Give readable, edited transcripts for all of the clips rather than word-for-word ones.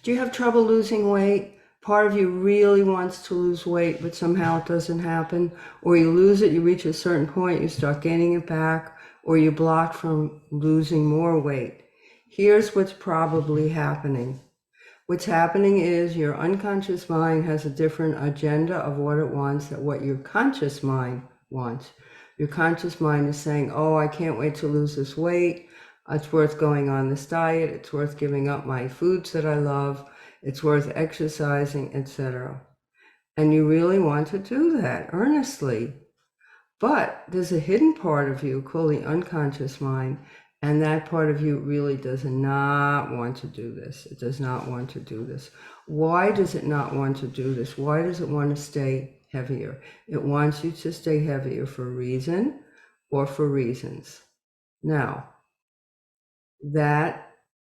Do you have trouble losing weight? Part of you really wants to lose weight, but somehow it doesn't happen. Or you lose it, you reach a certain point, you start gaining it back, or you're blocked from losing more weight. Here's what's probably happening. What's happening is your unconscious mind has a different agenda of what it wants than what your conscious mind wants. Your conscious mind is saying, oh, I can't wait to lose this weight. It's worth going on this diet. It's worth giving up my foods that I love. It's worth exercising, etc. And you really want to do that earnestly. But there's a hidden part of you called the unconscious mind, and that part of you really does not want to do this. It does not want to do this. Why does it not want to do this? Why does it want to stay heavier? It wants you to stay heavier for a reason or for reasons. Now, that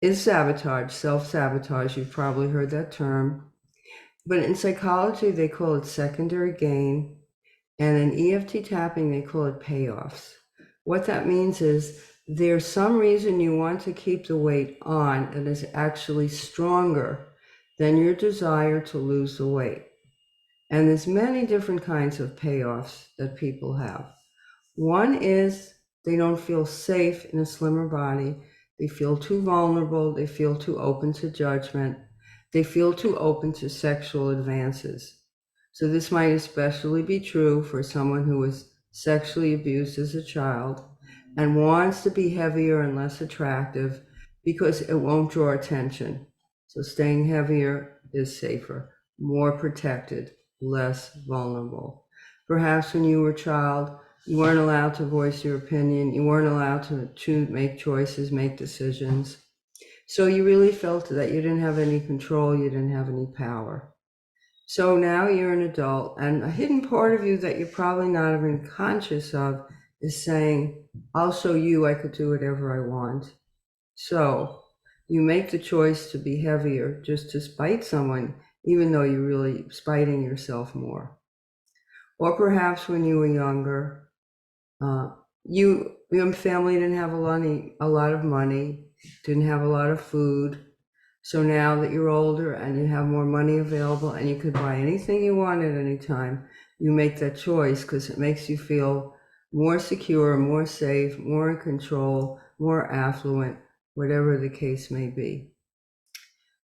is sabotage, self-sabotage. You've probably heard that term. But in psychology, they call it secondary gain. And in EFT tapping, they call it payoffs. What that means is there's some reason you want to keep the weight on that is actually stronger than your desire to lose the weight. And there's many different kinds of payoffs that people have. One is they don't feel safe in a slimmer body. They feel too vulnerable. They feel too open to judgment. They feel too open to sexual advances. So this might especially be true for someone who was sexually abused as a child and wants to be heavier and less attractive because it won't draw attention. So staying heavier is safer, more protected, less vulnerable. Perhaps when you were a child, you weren't allowed to voice your opinion. You weren't allowed to choose, make choices, make decisions. So you really felt that you didn't have any control, you didn't have any power. So now you're an adult, and a hidden part of you that you're probably not even conscious of is saying, I'll show you I could do whatever I want. So you make the choice to be heavier just to spite someone, even though you're really spiting yourself more. Or perhaps when you were younger, your family didn't have a lot of money, didn't have a lot of food. So now that you're older and you have more money available and you could buy anything you want at any time, you make that choice because it makes you feel more secure, more safe, more in control, more affluent, whatever the case may be.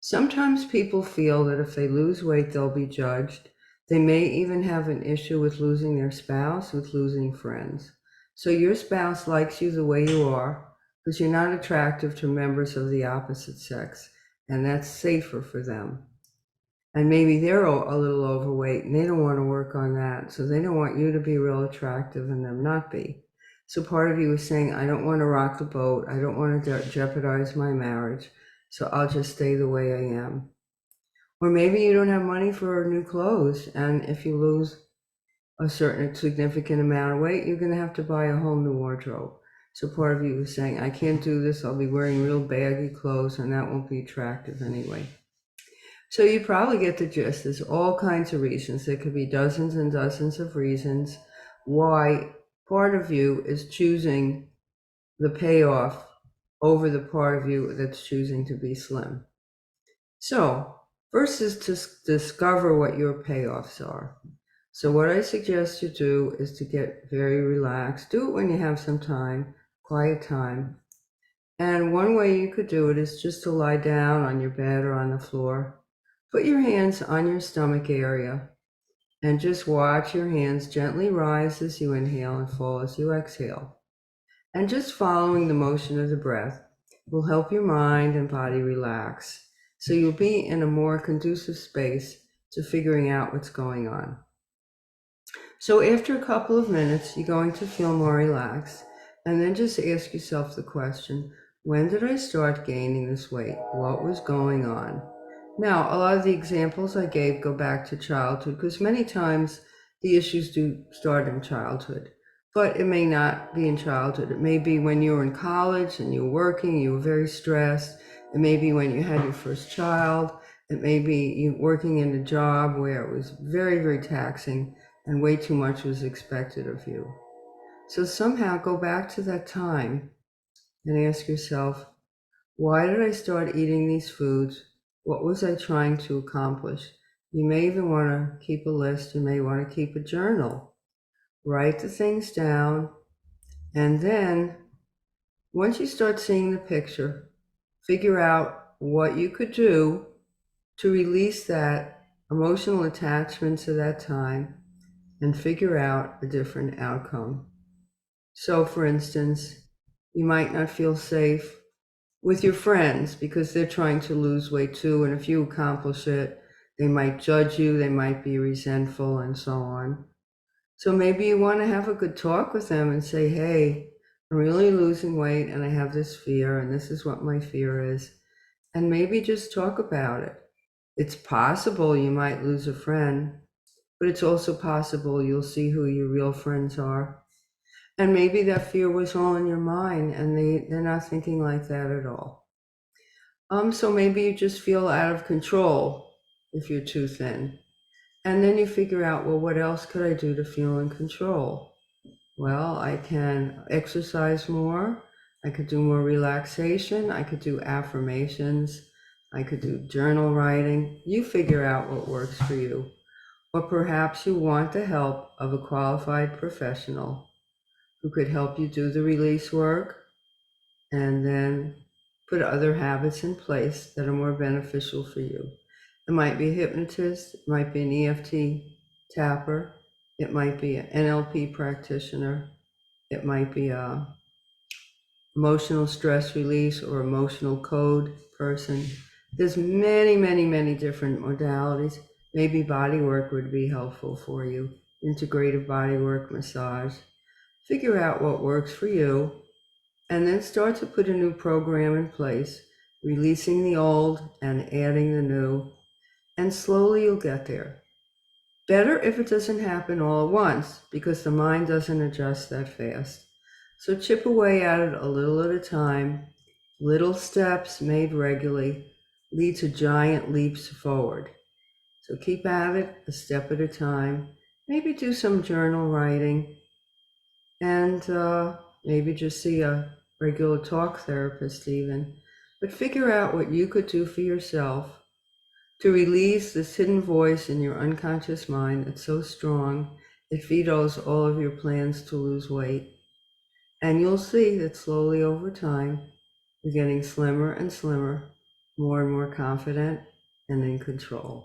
Sometimes people feel that if they lose weight, they'll be judged. They may even have an issue with losing their spouse, with losing friends. So your spouse likes you the way you are because you're not attractive to members of the opposite sex, and that's safer for them. And maybe they're a little overweight and they don't want to work on that. So they don't want you to be real attractive and them not be. So part of you is saying, I don't want to rock the boat. I don't want to jeopardize my marriage. So I'll just stay the way I am. Or maybe you don't have money for new clothes. And if you lose a certain significant amount of weight, you're going to have to buy a whole new wardrobe. So part of you is saying, I can't do this. I'll be wearing real baggy clothes and that won't be attractive anyway. So you probably get the gist. There's all kinds of reasons. There could be dozens and dozens of reasons why part of you is choosing the payoff over the part of you that's choosing to be slim. So first is to discover what your payoffs are. So what I suggest you do is to get very relaxed. Do it when you have some time, quiet time. And one way you could do it is just to lie down on your bed or on the floor. Put your hands on your stomach area and just watch your hands gently rise as you inhale and fall as you exhale. And just following the motion of the breath will help your mind and body relax. So you'll be in a more conducive space to figuring out what's going on. So after a couple of minutes, you're going to feel more relaxed. And then just ask yourself the question, when did I start gaining this weight? What was going on? Now, a lot of the examples I gave go back to childhood because many times the issues do start in childhood, but it may not be in childhood. It may be when you were in college and you were working, you were very stressed. It may be when you had your first child. It may be you working in a job where it was very, very taxing and way too much was expected of you. So somehow go back to that time and ask yourself, why did I start eating these foods? What was I trying to accomplish? You may even want to keep a list. You may want to keep a journal. Write the things down. And then once you start seeing the picture, figure out what you could do to release that emotional attachment to that time and figure out a different outcome. So, for instance, you might not feel safe with your friends because they're trying to lose weight too. And if you accomplish it, they might judge you, they might be resentful, and so on. So maybe you want to have a good talk with them and say, hey, I'm really losing weight and I have this fear, and this is what my fear is. And maybe just talk about it. It's possible you might lose a friend, but it's also possible you'll see who your real friends are. And maybe that fear was all in your mind and they're not thinking like that at all. So maybe you just feel out of control if you're too thin. And then you figure out, well, what else could I do to feel in control? Well, I can exercise more. I could do more relaxation. I could do affirmations. I could do journal writing. You figure out what works for you. Or perhaps you want the help of a qualified professional who could help you do the release work and then put other habits in place that are more beneficial for you. It might be a hypnotist, it might be an EFT tapper, it might be an NLP practitioner, it might be a emotional stress release or emotional code person. There's many, many, many different modalities. Maybe body work would be helpful for you. Integrative body work, massage. Figure out what works for you and then start to put a new program in place, releasing the old and adding the new. And slowly you'll get there. Better if it doesn't happen all at once because the mind doesn't adjust that fast. So chip away at it a little at a time. Little steps made regularly lead to giant leaps forward. So keep at it a step at a time. Maybe do some journal writing and maybe just see a regular talk therapist even. But figure out what you could do for yourself to release this hidden voice in your unconscious mind that's so strong, it vetoes all of your plans to lose weight. And you'll see that slowly over time, you're getting slimmer and slimmer, more and more confident and in control.